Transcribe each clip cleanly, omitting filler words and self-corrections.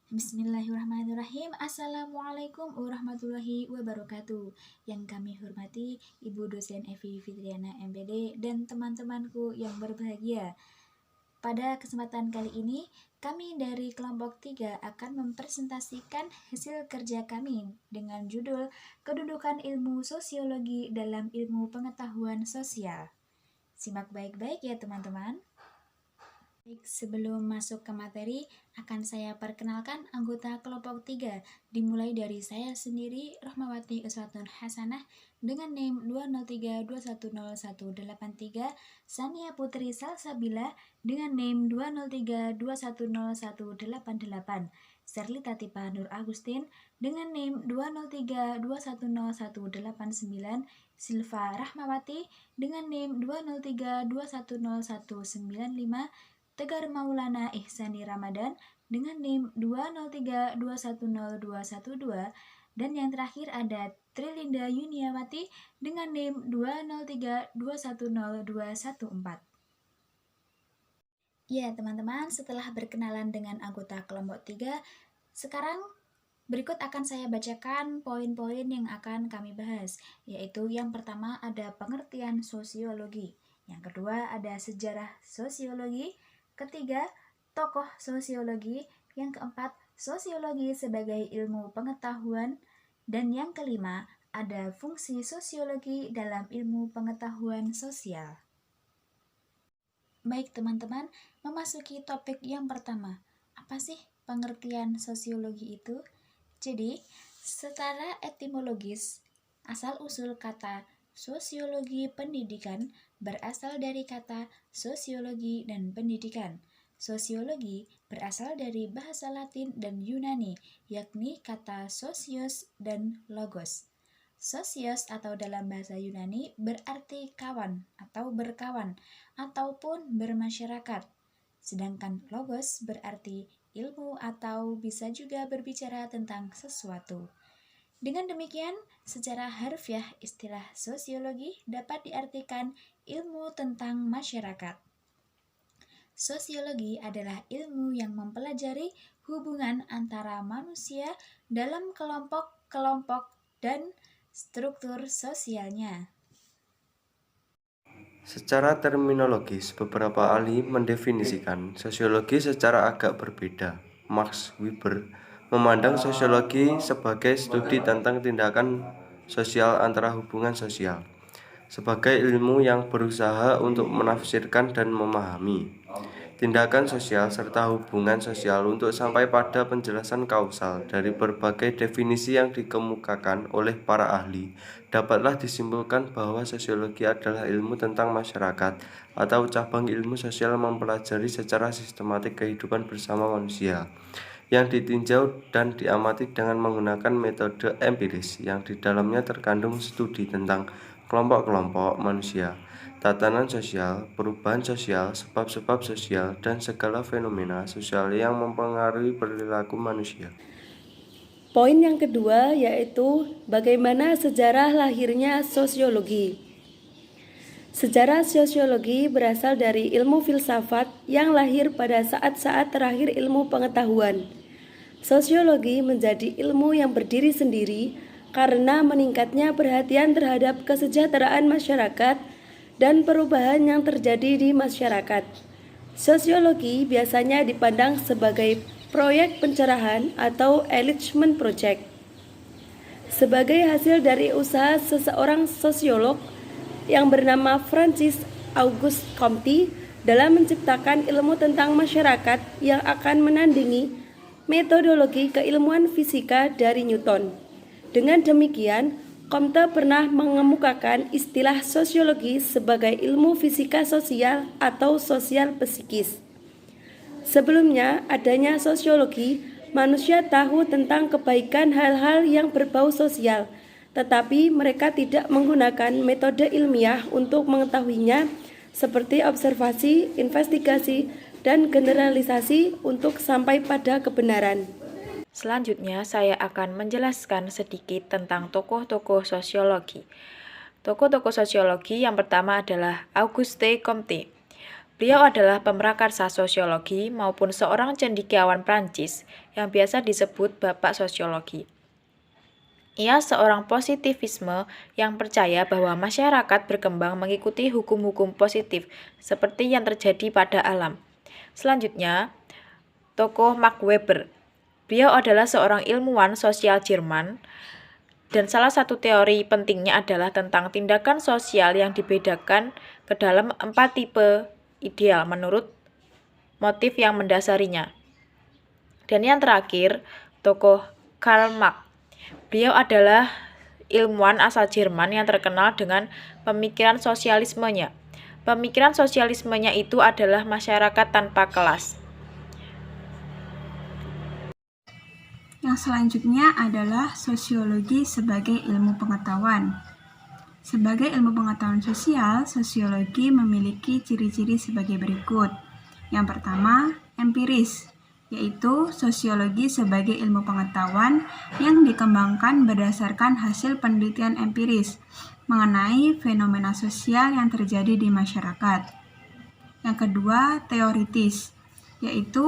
Bismillahirrahmanirrahim. Assalamualaikum warahmatullahi wabarakatuh. Yang kami hormati Ibu dosen Evi Fitriana MPD dan teman-temanku yang berbahagia. Pada kesempatan kali ini, kami dari kelompok 3 akan mempresentasikan hasil kerja kami dengan judul Kedudukan Ilmu Sosiologi dalam Ilmu Pengetahuan Sosial. Simak baik-baik ya teman-teman. Baik, sebelum masuk ke materi, akan saya perkenalkan anggota kelompok 3, dimulai dari saya sendiri, Rohmawati Uswatun Hasanah, dengan NIM 203210183, Sania Putri Salsabila, dengan NIM 203210188, Serlita Tipa Nur Agustin, dengan NIM 203210189, Silva Rahmawati, dengan NIM 203210195, Tegar Maulana Ihsani Ramadan dengan NIM 203210212, dan yang terakhir ada Trilinda Yuniawati dengan NIM 203210214. Ya teman-teman, setelah berkenalan dengan anggota kelompok 3, sekarang berikut akan saya bacakan poin-poin yang akan kami bahas, yaitu yang pertama ada pengertian sosiologi, yang kedua ada sejarah sosiologi, ketiga, tokoh sosiologi, yang keempat, sosiologi sebagai ilmu pengetahuan, dan yang kelima, ada fungsi sosiologi dalam ilmu pengetahuan sosial. Baik teman-teman, memasuki topik yang pertama. Apa sih pengertian sosiologi itu? Jadi, secara etimologis, asal-usul kata sosiologi pendidikan berasal dari kata sosiologi dan pendidikan. Sosiologi berasal dari bahasa Latin dan Yunani, yakni kata sosios dan logos. Sosios atau dalam bahasa Yunani berarti kawan atau berkawan ataupun bermasyarakat. Sedangkan logos berarti ilmu atau bisa juga berbicara tentang sesuatu. Dengan demikian, secara harfiah istilah sosiologi dapat diartikan ilmu tentang masyarakat. Sosiologi adalah ilmu yang mempelajari hubungan antara manusia dalam kelompok-kelompok dan struktur sosialnya. Secara terminologis, beberapa ahli mendefinisikan sosiologi secara agak berbeda. Max Weber memandang sosiologi sebagai studi tentang tindakan sosial antara hubungan sosial, sebagai ilmu yang berusaha untuk menafsirkan dan memahami tindakan sosial serta hubungan sosial untuk sampai pada penjelasan kausal. Dari berbagai definisi yang dikemukakan oleh para ahli, dapatlah disimpulkan bahwa sosiologi adalah ilmu tentang masyarakat atau cabang ilmu sosial mempelajari secara sistematik kehidupan bersama manusia, yang ditinjau dan diamati dengan menggunakan metode empiris yang di dalamnya terkandung studi tentang kelompok-kelompok manusia, tatanan sosial, perubahan sosial, sebab-sebab sosial, dan segala fenomena sosial yang mempengaruhi perilaku manusia. Poin yang kedua yaitu bagaimana sejarah lahirnya sosiologi. Sejarah sosiologi berasal dari ilmu filsafat yang lahir pada saat-saat terakhir ilmu pengetahuan. Sosiologi menjadi ilmu yang berdiri sendiri karena meningkatnya perhatian terhadap kesejahteraan masyarakat dan perubahan yang terjadi di masyarakat. Sosiologi biasanya dipandang sebagai proyek pencerahan atau enlightenment project. Sebagai hasil dari usaha seseorang sosiolog yang bernama Francis Auguste Comte dalam menciptakan ilmu tentang masyarakat yang akan menandingi metodologi keilmuan fisika dari Newton. Dengan demikian, Comte pernah mengemukakan istilah sosiologi sebagai ilmu fisika sosial atau sosial psikis. Sebelumnya adanya sosiologi, manusia tahu tentang kebaikan hal-hal yang berbau sosial, tetapi mereka tidak menggunakan metode ilmiah untuk mengetahuinya seperti observasi, investigasi, dan generalisasi untuk sampai pada kebenaran. Selanjutnya, saya akan menjelaskan sedikit tentang tokoh-tokoh sosiologi. Tokoh-tokoh sosiologi yang pertama adalah Auguste Comte. Beliau adalah pemrakarsa sosiologi maupun seorang cendekiawan Prancis yang biasa disebut Bapak Sosiologi. Ia seorang positivisme yang percaya bahwa masyarakat berkembang mengikuti hukum-hukum positif seperti yang terjadi pada alam. Selanjutnya, tokoh Max Weber. Beliau adalah seorang ilmuwan sosial Jerman dan salah satu teori pentingnya adalah tentang tindakan sosial yang dibedakan ke dalam 4 tipe ideal menurut motif yang mendasarinya. Dan yang terakhir, tokoh Karl Marx. Beliau adalah ilmuwan asal Jerman yang terkenal dengan pemikiran sosialismenya. Pemikiran sosialismenya itu adalah masyarakat tanpa kelas. Yang selanjutnya adalah sosiologi sebagai ilmu pengetahuan. Sebagai ilmu pengetahuan sosial, sosiologi memiliki ciri-ciri sebagai berikut. Yang pertama, empiris, yaitu sosiologi sebagai ilmu pengetahuan yang dikembangkan berdasarkan hasil penelitian empiris mengenai fenomena sosial yang terjadi di masyarakat. Yang kedua, teoritis, yaitu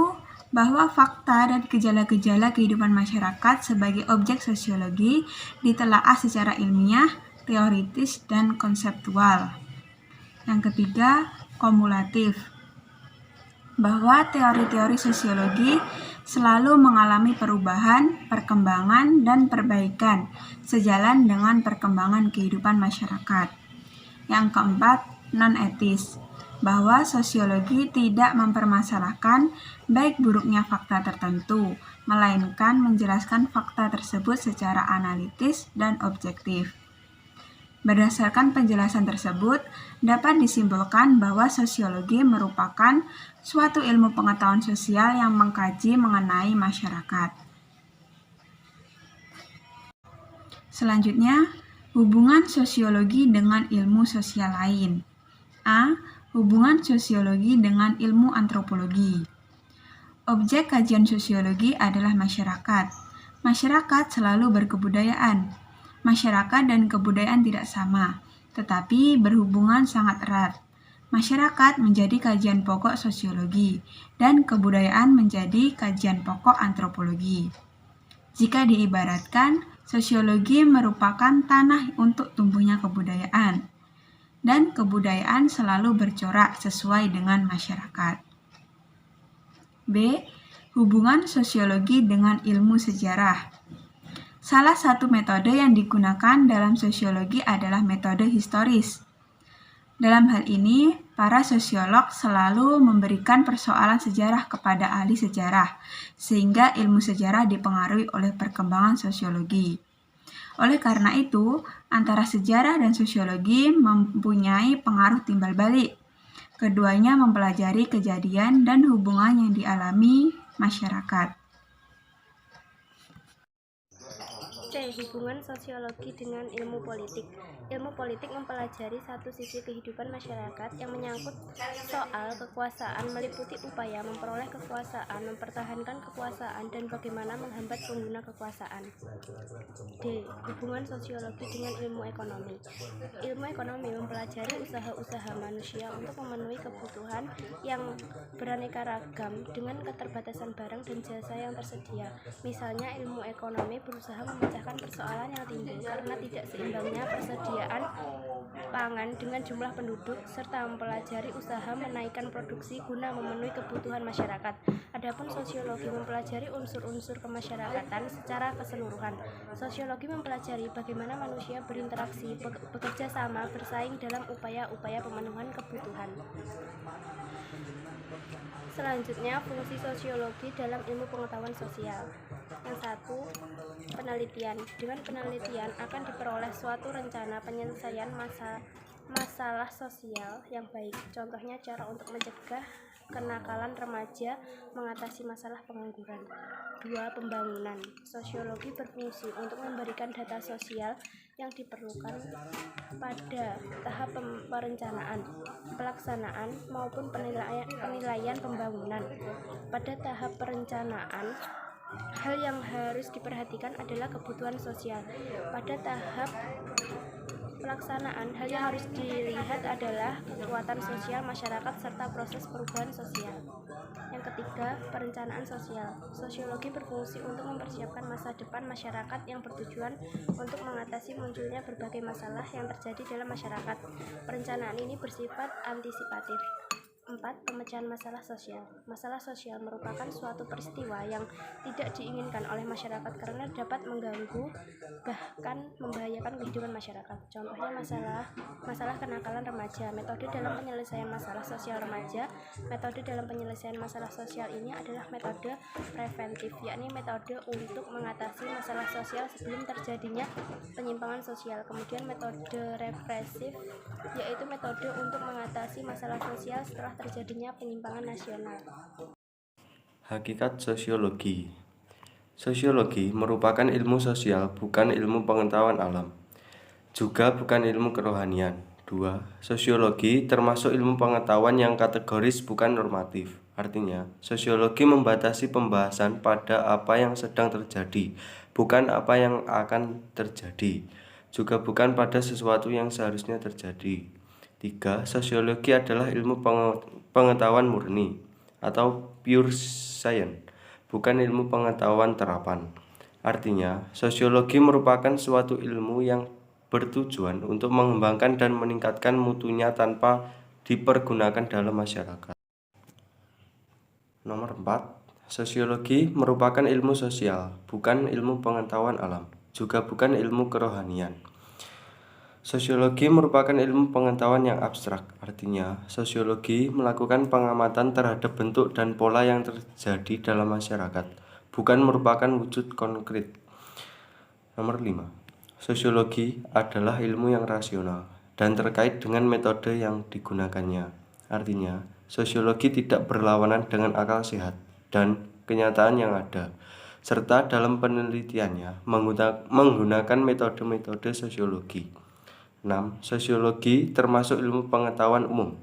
bahwa fakta dan gejala-gejala kehidupan masyarakat sebagai objek sosiologi ditelaah secara ilmiah, teoritis, dan konseptual. Yang ketiga, kumulatif, bahwa teori-teori sosiologi selalu mengalami perubahan, perkembangan, dan perbaikan sejalan dengan perkembangan kehidupan masyarakat. Yang keempat, non-etis, bahwa sosiologi tidak mempermasalahkan baik buruknya fakta tertentu, melainkan menjelaskan fakta tersebut secara analitis dan objektif. Berdasarkan penjelasan tersebut, dapat disimpulkan bahwa sosiologi merupakan suatu ilmu pengetahuan sosial yang mengkaji mengenai masyarakat. Selanjutnya, hubungan sosiologi dengan ilmu sosial lain. A. Hubungan sosiologi dengan ilmu antropologi. Objek kajian sosiologi adalah masyarakat. Masyarakat selalu berkebudayaan. Masyarakat dan kebudayaan tidak sama, tetapi berhubungan sangat erat. Masyarakat menjadi kajian pokok sosiologi, dan kebudayaan menjadi kajian pokok antropologi. Jika diibaratkan, sosiologi merupakan tanah untuk tumbuhnya kebudayaan, dan kebudayaan selalu bercorak sesuai dengan masyarakat. B. Hubungan sosiologi dengan ilmu sejarah. Salah satu metode yang digunakan dalam sosiologi adalah metode historis. Dalam hal ini, para sosiolog selalu memberikan persoalan sejarah kepada ahli sejarah, sehingga ilmu sejarah dipengaruhi oleh perkembangan sosiologi. Oleh karena itu, antara sejarah dan sosiologi mempunyai pengaruh timbal balik. Keduanya mempelajari kejadian dan hubungan yang dialami masyarakat. C. Hubungan sosiologi dengan ilmu politik. Ilmu politik mempelajari satu sisi kehidupan masyarakat yang menyangkut soal kekuasaan, meliputi upaya memperoleh kekuasaan, mempertahankan kekuasaan, dan bagaimana menghambat pengguna kekuasaan. D. Hubungan sosiologi dengan ilmu ekonomi. Ilmu ekonomi mempelajari usaha-usaha manusia untuk memenuhi kebutuhan yang beraneka ragam dengan keterbatasan barang dan jasa yang tersedia. Misalnya, ilmu ekonomi berusaha memecahkan persoalan yang timbul karena tidak seimbangnya persediaan pangan dengan jumlah penduduk, serta mempelajari usaha menaikkan produksi guna memenuhi kebutuhan masyarakat. Adapun sosiologi mempelajari unsur-unsur kemasyarakatan secara keseluruhan. Sosiologi mempelajari bagaimana manusia berinteraksi, bekerja sama, bersaing dalam upaya-upaya pemenuhan kebutuhan. Selanjutnya, fungsi sosiologi dalam ilmu pengetahuan sosial. Yang satu, penelitian. Dengan penelitian akan diperoleh suatu rencana penyelesaian masalah sosial yang baik. Contohnya, cara untuk mencegah kenakalan remaja, mengatasi masalah pengangguran. 2. Pembangunan. Sosiologi berfungsi untuk memberikan data sosial yang diperlukan pada tahap perencanaan, pelaksanaan, maupun penilaian pembangunan. Pada tahap perencanaan, Hal yang harus diperhatikan adalah kebutuhan sosial. Pada tahap pelaksanaan, hal yang harus dilihat adalah kekuatan sosial masyarakat serta proses perubahan sosial. Yang ketiga, perencanaan sosial. Sosiologi berfungsi untuk mempersiapkan masa depan masyarakat yang bertujuan untuk mengatasi munculnya berbagai masalah yang terjadi dalam masyarakat. Perencanaan ini bersifat antisipatif. 4. Pemecahan masalah sosial. Masalah sosial merupakan suatu peristiwa yang tidak diinginkan oleh masyarakat karena dapat mengganggu bahkan membahayakan kehidupan masyarakat. Contohnya masalah kenakalan remaja. Metode dalam penyelesaian masalah sosial remaja. Metode dalam penyelesaian masalah sosial ini adalah metode preventif, yakni metode untuk mengatasi masalah sosial sebelum terjadinya penyimpangan sosial. Kemudian metode represif, yaitu metode untuk mengatasi masalah sosial setelah terjadinya penyimpangan nasional. Hakikat sosiologi. Sosiologi merupakan ilmu sosial, bukan ilmu pengetahuan alam. Juga bukan ilmu kerohanian. 2. Sosiologi termasuk ilmu pengetahuan yang kategoris bukan normatif. Artinya, sosiologi membatasi pembahasan pada apa yang sedang terjadi, bukan apa yang akan terjadi. Juga bukan pada sesuatu yang seharusnya terjadi. 3. Sosiologi adalah ilmu pengetahuan murni atau pure science, bukan ilmu pengetahuan terapan. Artinya, sosiologi merupakan suatu ilmu yang bertujuan untuk mengembangkan dan meningkatkan mutunya tanpa dipergunakan dalam masyarakat. Nomor 4. Sosiologi merupakan ilmu sosial, bukan ilmu pengetahuan alam, juga bukan ilmu kerohanian. Sosiologi merupakan ilmu pengetahuan yang abstrak, artinya sosiologi melakukan pengamatan terhadap bentuk dan pola yang terjadi dalam masyarakat, bukan merupakan wujud konkret. Nomor 5. Sosiologi adalah ilmu yang rasional dan terkait dengan metode yang digunakannya. Artinya, sosiologi tidak berlawanan dengan akal sehat dan kenyataan yang ada, serta dalam penelitiannya menggunakan metode-metode sosiologi. 6. Sosiologi termasuk ilmu pengetahuan umum,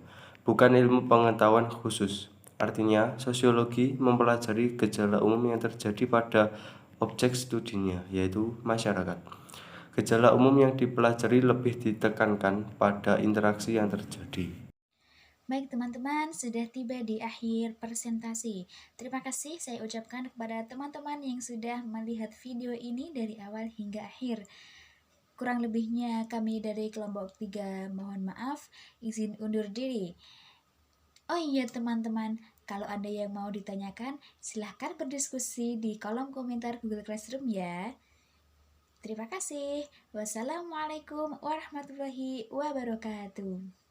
bukan ilmu pengetahuan khusus. Artinya, sosiologi mempelajari gejala umum yang terjadi pada objek studinya, yaitu masyarakat. Gejala umum yang dipelajari lebih ditekankan pada interaksi yang terjadi. Baik teman-teman, sudah tiba di akhir presentasi. Terima kasih saya ucapkan kepada teman-teman yang sudah melihat video ini dari awal hingga akhir. Kurang lebihnya kami dari kelompok 3 mohon maaf, izin undur diri. Oh iya teman-teman, kalau ada yang mau ditanyakan, silahkan berdiskusi di kolom komentar Google Classroom ya. Terima kasih. Wassalamualaikum warahmatullahi wabarakatuh.